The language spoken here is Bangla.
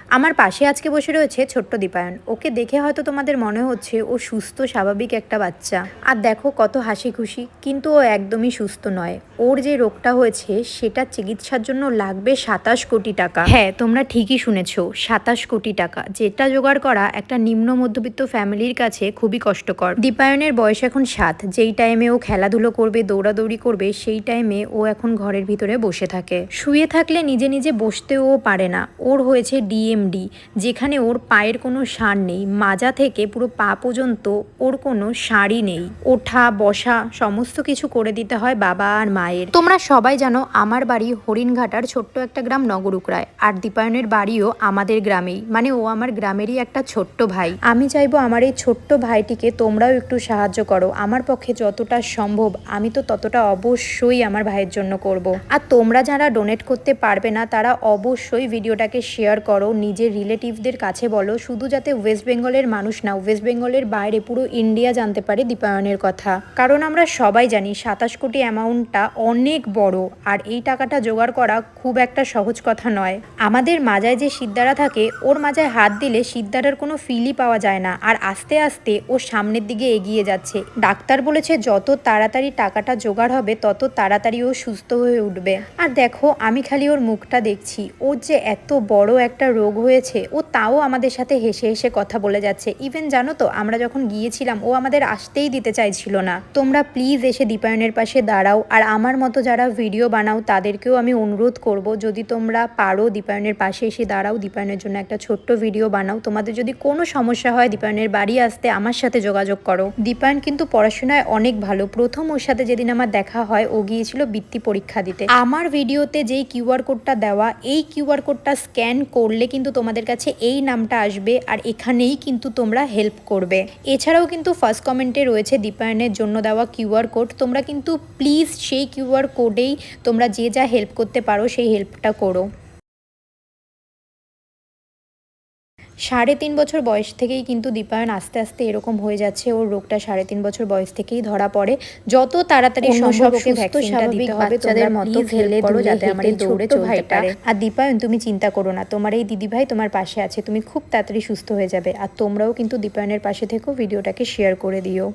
আমার পাশে আজকে বসে রয়েছে ছোট্ট দীপায়ন। ওকে দেখে হয়তো তোমাদের মনে হচ্ছে ও সুস্থ স্বাভাবিক একটা বাচ্চা, আর দেখো কত হাসি খুশি, কিন্তু ও একদমই সুস্থ নয়। ওর যে রোগটা হয়েছে সেটা চিকিৎসার জন্য লাগবে 27 কোটি টাকা। হ্যাঁ, তোমরা ঠিকই শুনেছো, 27 কোটি টাকা, যেটা জোগাড় করা একটা নিম্ন মধ্যবিত্ত ফ্যামিলির কাছে খুবই কষ্টকর। দীপায়নের বয়স এখন 7, যেই টাইমে ও খেলাধুলো করবে, দৌড়াদৌড়ি করবে, সেই টাইমে ও এখন ঘরের ভিতরে বসে থাকে। শুয়ে থাকলে নিজে নিজে বসতেও পারে না। ওর হয়েছে ডিএমডি, যেখানে ওর পায়ের কোনো সার নেই, মাজা থেকে পুরো পা পর্যন্ত ওর কোনো সারই নেই। ওঠা বসা সমস্ত কিছু করে দিতে হয় বাবা আর মায়ের। তোমরা সবাই জানো আমার বাড়ি হরিণঘাটার ছোট্ট একটা গ্রাম নগরুকরায়, আর দীপায়নের বাড়িও আমাদের গ্রামেই, মানে ও আমার গ্রামেরই একটা ছোট্ট ভাই। আমি চাইবো আমার এই ছোট্ট ভাইটিকে তোমরাও একটু সাহায্য করো। আমার পক্ষে যতটা সম্ভব আমি তো ততটা অবশ্যই আমার ভাইয়ের জন্য করব। আর তোমরা যারা ডোনেট করতে পারবে না তারা অবশ্যই ভিডিওটাকে শেয়ার করো, নিজের রিলেটিভদের কাছে বলো, শুধু যাতে ওয়েস্ট বেঙ্গলের মানুষ না, ওয়েস্ট বেঙ্গলের বাইরে পুরো ইন্ডিয়া জানতে পারে দীপায়নের কথা। কারণ আমরা সবাই জানি 27 কোটি অ্যামাউন্টটা অনেক বড়, আর এই টাকাটা জোগাড় করা খুব একটা সহজ কথা নয়। আমাদের মাজায় যে সিদ্ধারা থাকে, ওর মাজায় হাত দিলে সিদ্ধারার কোনো ফিলই পাওয়া যায় না, আর আস্তে আস্তে ও সামনের দিকে এগিয়ে যাচ্ছে। ডাক্তার বলেছে যত তাড়াতাড়ি টাকাটা জোগাড় হবে তত তাড়াতাড়ি ও সুস্থ হয়ে উঠবে। আর দেখো আমি খালি ওর মুখটা দেখছি, ওর যে এত বড় একটা রোগ হয়েছে, ও তাও আমাদের সাথে হেসে হেসে কথা বলে যাচ্ছে। ইভেন জানো তো, আমরা যখন গিয়েছিলাম ও আমাদের আসতেই দিতে চাইছিল না। তোমরা প্লিজ এসে দীপায়নের পাশে দাঁড়াও, আর আমার মতো যারা ভিডিও বানাও তাদেরকেও আমি অনুরোধ করব, যদি তোমরা পারো দীপায়নের পাশে এসে দাঁড়াও, দীপায়নের জন্য একটা ছোট্ট ভিডিও বানাও। তোমাদের যদি কোনো সমস্যা হয় দীপায়নের বাড়ি আসতে আমার সাথে যোগাযোগ করো। দীপায়ন কিন্তু পড়াশোনায় অনেক ভালো। প্রথম ওর সাথে যেদিন আমার দেখা হয় ও গিয়েছিল বৃত্তি পরীক্ষা দিতে। আমার ভিডিওতে যেই কিউআর কোডটা দেওয়া, এই কিউআর কোডটা স্ক্যান করলে কিন্তু তোমাদের কাছে এই নামটা আসবে, আর এখানেই কিন্তু তোমরা হেল্প করবে। এছাড়াও কিন্তু ফার্স্ট কমেন্টে রয়েছে দীপায়নের জন্য দেওয়া কিউআর কোড। তোমরা কিন্তু প্লিজ সেই কিউআর কোডেই তোমরা যে যা হেল্প করতে পারো সেই হেল্পটা করো। 3.5 বছর বয়স থেকেই কিন্তু দীপায়ন আস্তে আস্তে এরকম হয়ে যাচ্ছে। ওর রোগটা 3.5 বছর বয়স থেকেই ধরা পড়ে। যত তাড়াতাড়ি সম্ভব ওকে ভ্যাকসিনটা দিতে হবে। তোমরা প্লিজ হেল্প করো যাতে আমার এই দৌড়ে চলতে পারে। আর দীপায়ন তুমি চিন্তা করো না, তোমার এই দিদিভাই তোমার পাশে আছে, তুমি খুব তাড়াতাড়ি সুস্থ হয়ে যাবে। আর তোমরাও কিন্তু দীপায়নের পাশে থেকো, ভিডিওটাকে শেয়ার করে দিও।